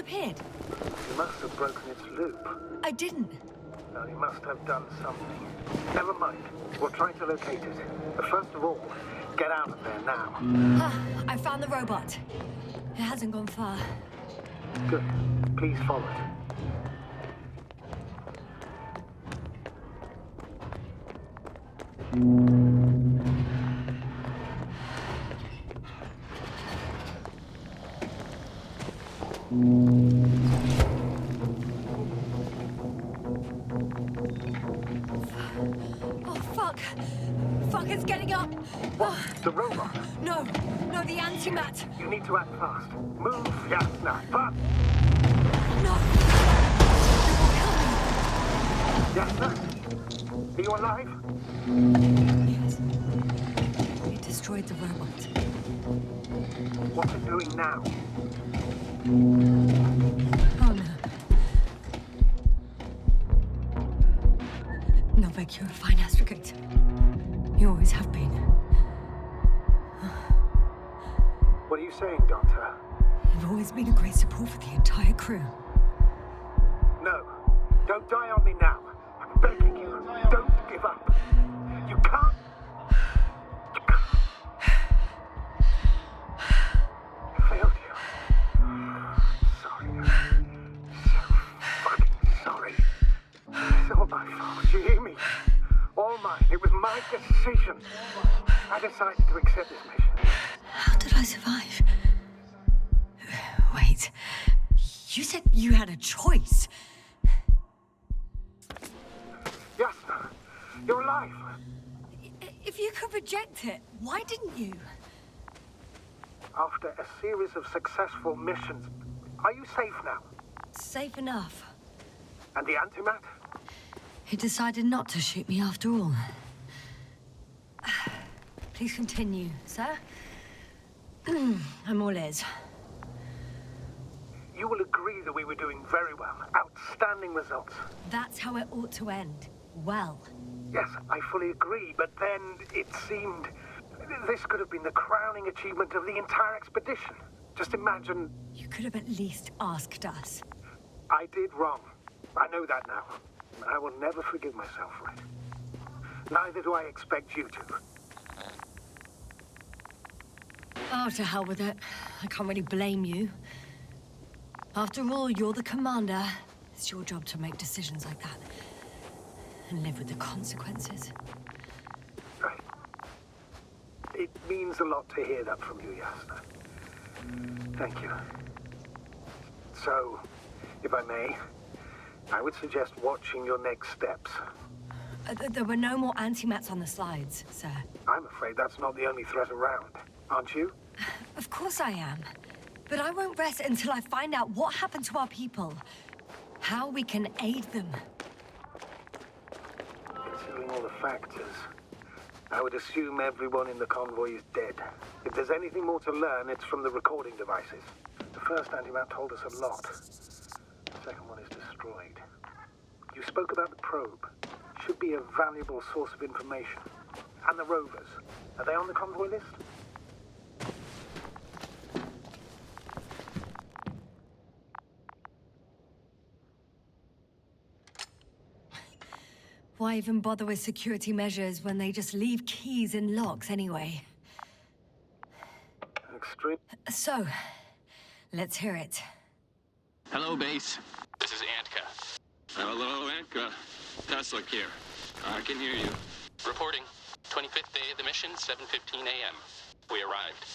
disappeared. You must have broken its loop. I didn't. No, you must have done something. Never mind. We'll try to locate it. But first of all, get out of there now. I found the robot. It hasn't gone far. Good. Please follow it. Oh, fuck. Fuck, it's getting up. What? The robot? No, the antimat. You need to act fast. Move, Yasna. Fast! No. Yasna? Are you alive? Yes. It destroyed the robot. What's it doing now? Oh, no. Novak, you're a fine astrogate. You always have been. What are you saying, Doctor? You've always been a great support for the entire crew. No. Don't die on me now. I'm begging you. Don't give up. You can't. I failed you. Sorry. So fucking sorry. It's all my fault. You hear me? All mine. It was my decision. I decided to accept this mission. How did I survive? Wait. You said you had a choice. Yasna, you're alive. If you could reject it, why didn't you? After a series of successful missions, are you safe now? Safe enough. And the antimat? He decided not to shoot me after all. Please continue, sir. I'm all ears. You will agree that we were doing very well. Outstanding results. That's how it ought to end. Well. Yes, I fully agree, but then it seemed this could have been the crowning achievement of the entire expedition. Just imagine... You could have at least asked us. I did wrong. I know that now. I will never forgive myself for it. Neither do I expect you to. Oh, to hell with it. I can't really blame you. After all, you're the commander. It's your job to make decisions like that. And live with the consequences. Right. It means a lot to hear that from you, Yasna. Thank you. So, if I may, I would suggest watching your next steps. There were no more antimats on the slides, sir. I'm afraid that's not the only threat around, aren't you? Of course I am. But I won't rest until I find out what happened to our people. How we can aid them. Considering all the factors, I would assume everyone in the convoy is dead. If there's anything more to learn, it's from the recording devices. The first antimat told us a lot. The second one is destroyed. You spoke about the probe. Should be a valuable source of information. And the rovers. Are they on the convoy list? Why even bother with security measures when they just leave keys in locks anyway? Extreme. So, let's hear it. Hello, base. This is Antka. Hello, Antka. Tesla here. I can hear you. Reporting. 25th day of the mission, 7:15 a.m. We arrived.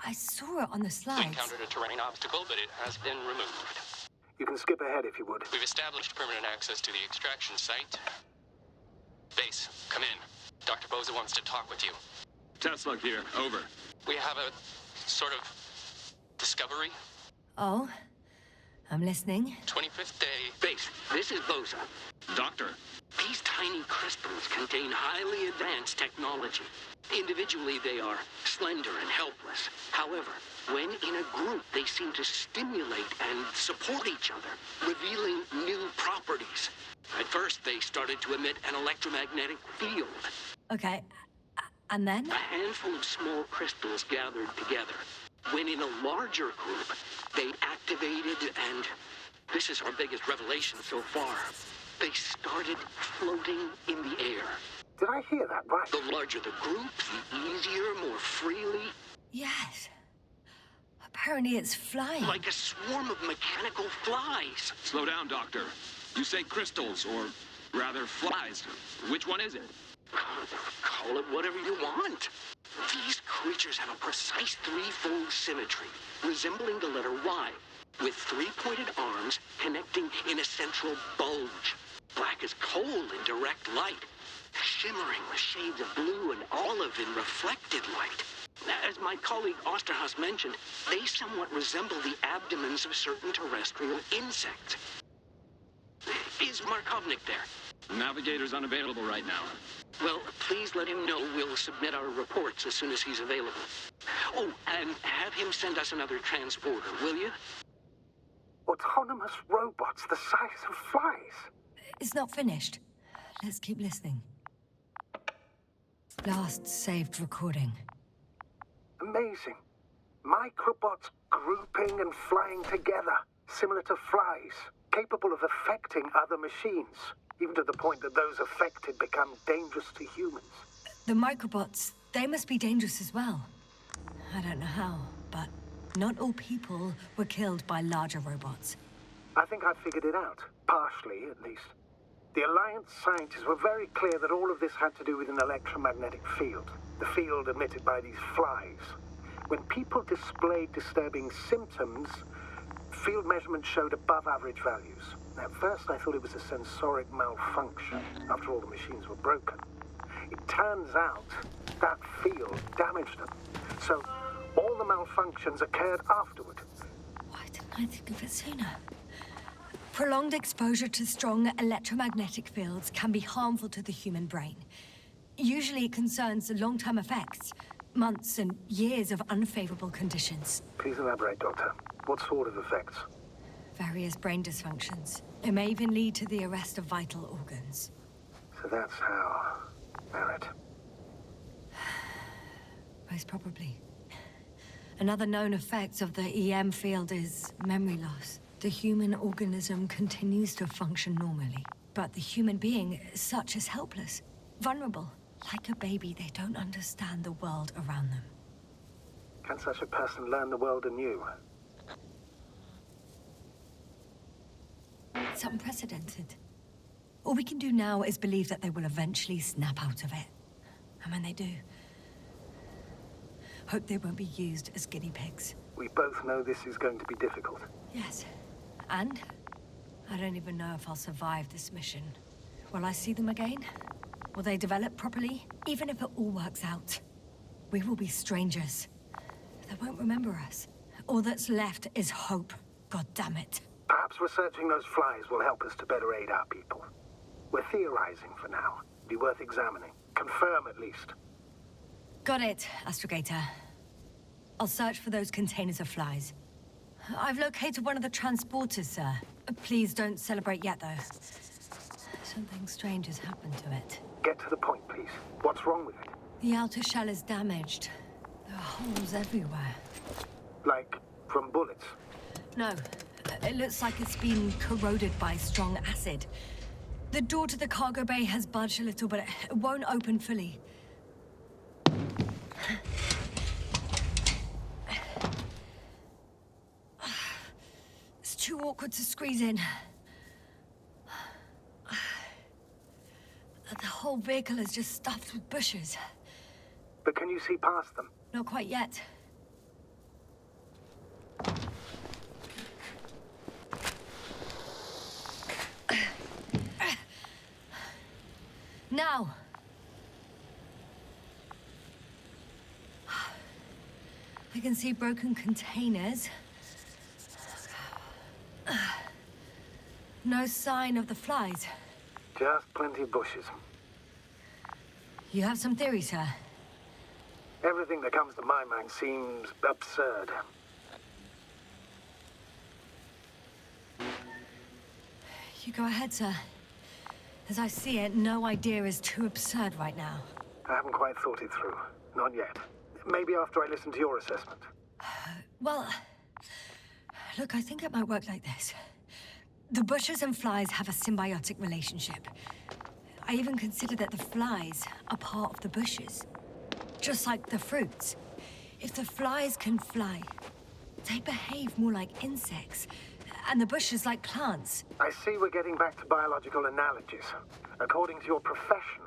I saw it on the We slides. encountered a terrain obstacle, but it has been removed. You can skip ahead if you would. We've established permanent access to the extraction site. Base, come in. Dr. Boza wants to talk with you. Tesla here. Over. We have a sort of discovery. Oh? I'm listening. 25th day. Base, this is Boza. Doctor. These tiny crystals contain highly advanced technology. Individually, they are slender and helpless. However, when in a group, they seem to stimulate and support each other, revealing new properties. At first, they started to emit an electromagnetic field. Okay. And then? A handful of small crystals gathered together. When in a larger group, they activated and... this is our biggest revelation so far. They started floating in the air. Did I hear that right? The larger the group, the easier, more freely. Yes. Apparently it's flying. Like a swarm of mechanical flies. Slow down, Doctor. You say crystals, or rather flies. Which one is it? Call it whatever you want. These creatures have a precise threefold symmetry, resembling the letter Y, with three-pointed arms connecting in a central bulge. Black as coal in direct light, shimmering with shades of blue and olive in reflected light. As my colleague Osterhaus mentioned, they somewhat resemble the abdomens of certain terrestrial insects. Is Markovnik there? Navigator's unavailable right now. Well, please let him know we'll submit our reports as soon as he's available. Oh, and have him send us another transporter, will you? Autonomous robots the size of flies. It's not finished. Let's keep listening. Last saved recording. Amazing. Microbots grouping and flying together, similar to flies, capable of affecting other machines, even to the point that those affected become dangerous to humans. The microbots, they must be dangerous as well. I don't know how, but not all people were killed by larger robots. I think I figured it out, partially at least. The Alliance scientists were very clear that all of this had to do with an electromagnetic field, the field emitted by these flies. When people displayed disturbing symptoms, field measurements showed above average values. At first I thought it was a sensoric malfunction, after all the machines were broken. It turns out that field damaged them. So all the malfunctions occurred afterward. Why didn't I think of it sooner? Prolonged exposure to strong electromagnetic fields can be harmful to the human brain. Usually it concerns the long-term effects, months and years of unfavorable conditions. Please elaborate, Doctor. What sort of effects? Various brain dysfunctions. It may even lead to the arrest of vital organs. So that's how... Merit. Most probably. Another known effect of the EM field is memory loss. The human organism continues to function normally, but the human being as such is helpless, vulnerable. Like a baby, they don't understand the world around them. Can such a person learn the world anew? It's unprecedented. All we can do now is believe that they will eventually snap out of it. And when they do, hope they won't be used as guinea pigs. We both know this is going to be difficult. Yes. And I don't even know if I'll survive this mission. Will I see them again? Will they develop properly? Even if it all works out, we will be strangers. They won't remember us. All that's left is hope. God damn it. Perhaps researching those flies will help us to better aid our people. We're theorizing for now. Be worth examining. Confirm at least. Got it, Astrogator. I'll search for those containers of flies. I've located one of the transporters, sir. Please don't celebrate yet, though. Something strange has happened to it. Get to the point, please. What's wrong with it? The outer shell is damaged. There are holes everywhere. Like, from bullets? No. It looks like it's been corroded by strong acid. The door to the cargo bay has budged a little, but it won't open fully. It's too awkward to squeeze in. The whole vehicle is just stuffed with bushes. But can you see past them? Not quite yet. Now! I can see broken containers. No sign of the flies. Just plenty of bushes. You have some theories, sir? Everything that comes to my mind seems absurd. You go ahead, sir. As I see it, no idea is too absurd right now. I haven't quite thought it through. Not yet. Maybe after I listen to your assessment. Well, look, I think it might work like this. The bushes and flies have a symbiotic relationship. I even consider that the flies are part of the bushes. Just like the fruits. If the flies can fly, they behave more like insects, and the bushes like plants. I see we're getting back to biological analogies. According to your profession,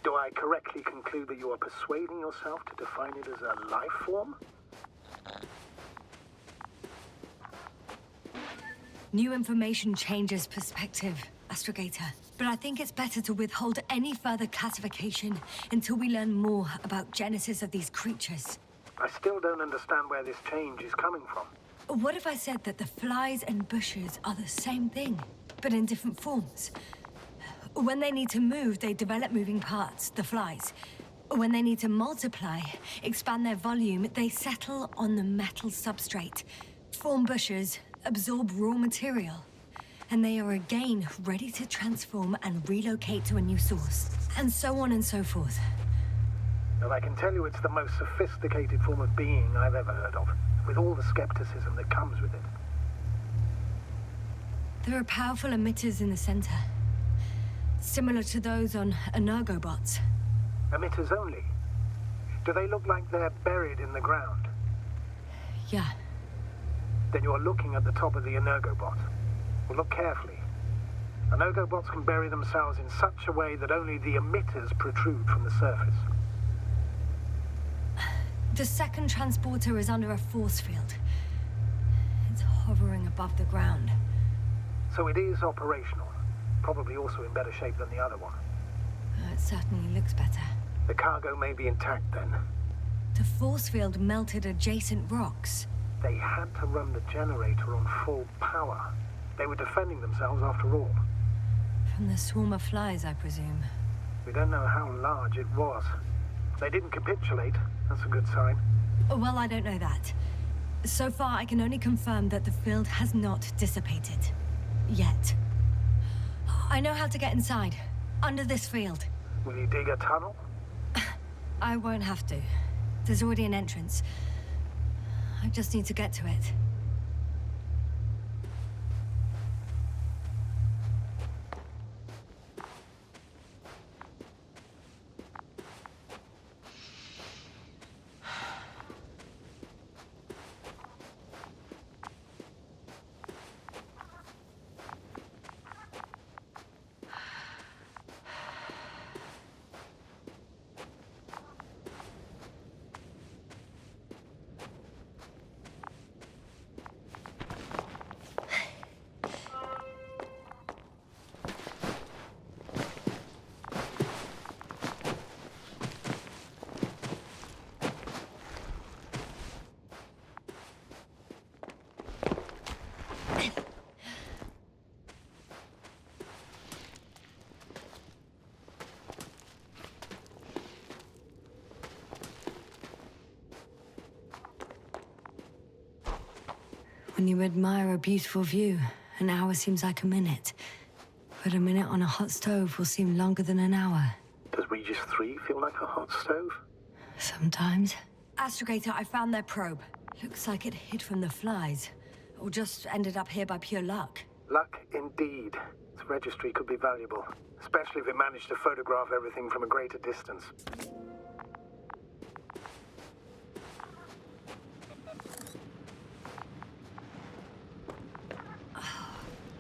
do I correctly conclude that you are persuading yourself to define it as a life form? New information changes perspective, Astrogator. But I think it's better to withhold any further classification until we learn more about genesis of these creatures. I still don't understand where this change is coming from. What if I said that the flies and bushes are the same thing, but in different forms? When they need to move, they develop moving parts, the flies. When they need to multiply, expand their volume, they settle on the metal substrate, form bushes, absorb raw material. And they are again ready to transform and relocate to a new source. And so on and so forth. Well, I can tell you it's the most sophisticated form of being I've ever heard of, with all the skepticism that comes with it. There are powerful emitters in the center. Similar to those on Energobots. Emitters only? Do they look like they're buried in the ground? Yeah. Then you're looking at the top of the Energobot. Well, look carefully. Energobots can bury themselves in such a way that only the emitters protrude from the surface. The second transporter is under a force field. It's hovering above the ground. So it is operational. Probably also in better shape than the other one. It certainly looks better. The cargo may be intact then. The force field melted adjacent rocks. They had to run the generator on full power. They were defending themselves after all. From the swarm of flies, I presume. We don't know how large it was. They didn't capitulate. That's a good sign. Well, I don't know that. So far, I can only confirm that the field has not dissipated. Yet. I know how to get inside. Under this field. Will you dig a tunnel? I won't have to. There's already an entrance. I just need to get to it. When you admire a beautiful view, an hour seems like a minute. But a minute on a hot stove will seem longer than an hour. Does Regis 3 feel like a hot stove? Sometimes. Astrogator, I found their probe. Looks like it hid from the flies. Or just ended up here by pure luck. Luck indeed. Its registry could be valuable, especially if it managed to photograph everything from a greater distance.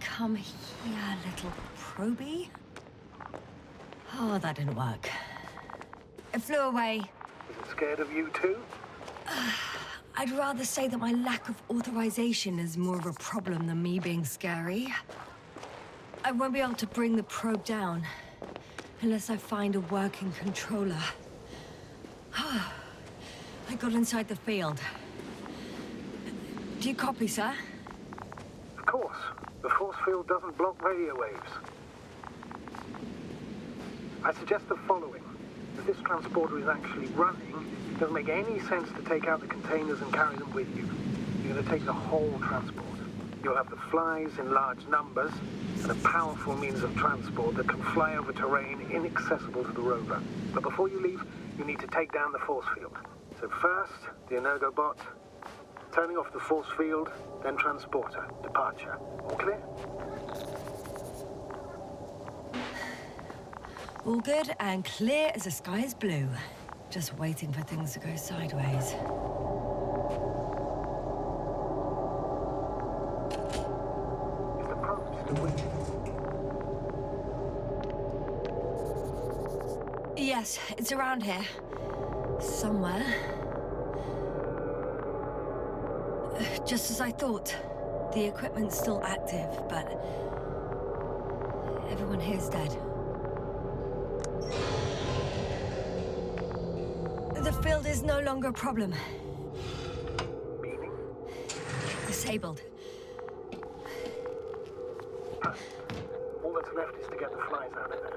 Come here, little probie. Oh, that didn't work. It flew away. Is it scared of you too? I'd rather say that my lack of authorization is more of a problem than me being scary. I won't be able to bring the probe down unless I find a working controller. I got inside the field. Do you copy, sir? Of course. The force field doesn't block radio waves. I suggest the following. If this transporter is actually running, it doesn't make any sense to take out the containers and carry them with you. You're going to take the whole transport. You'll have the flies in large numbers, and a powerful means of transport that can fly over terrain inaccessible to the rover. But before you leave, you need to take down the force field. So first, the Energobot, Turning off the force field, then transporter. Departure. All clear? All good and clear as the sky is blue. Just waiting for things to go sideways. Is the probe still with you? Yes, it's around here. Somewhere. Just as I thought. The equipment's still active, but everyone here's dead. The field is no longer a problem. Meaning? Disabled. All that's left is to get the flies out of there.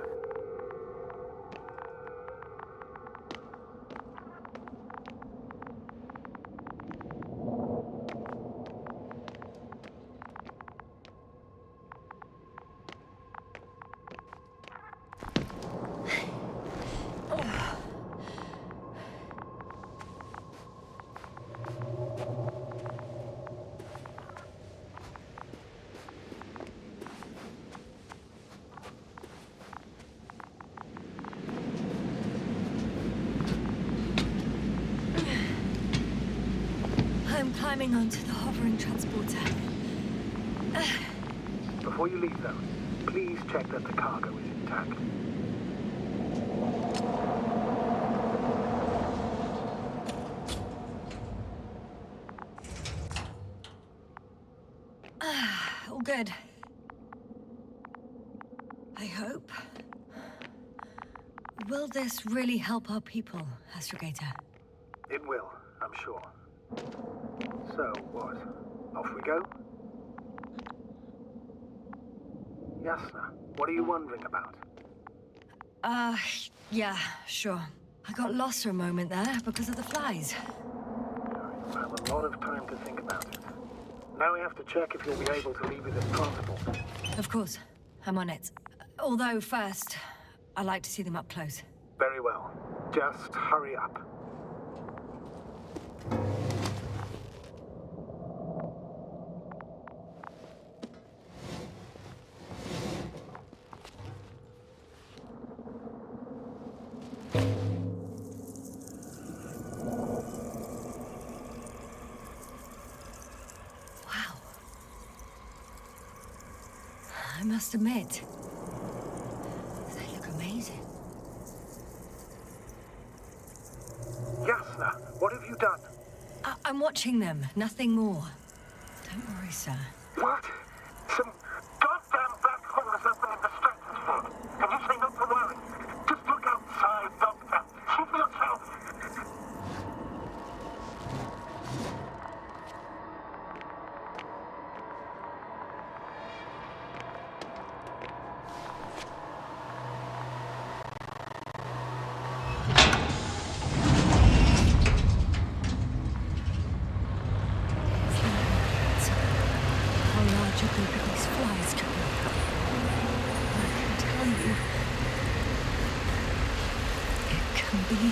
I'm climbing onto the hovering transporter. Before you leave, though, please check that the cargo is intact. All good. I hope. Will this really help our people, Astrogator? It will, I'm sure. So, what? Off we go? Yasna, what are you wondering about? Yeah, sure. I got lost for a moment there because of the flies. You'll have a lot of time to think about it. Now we have to check if you'll be able to leave with this transport. Of course, I'm on it. Although first, I'd like to see them up close. Very well. Just hurry up. Wow. I must admit, they look amazing. Yasna, what have you done? I'm watching them, nothing more. Don't worry, sir. What? Some goddamn black hole is opening the stratosphere. And you say not to worry. Just look outside, Doctor. See for yourself. How large a group of these flies can be. I can tell you, it can be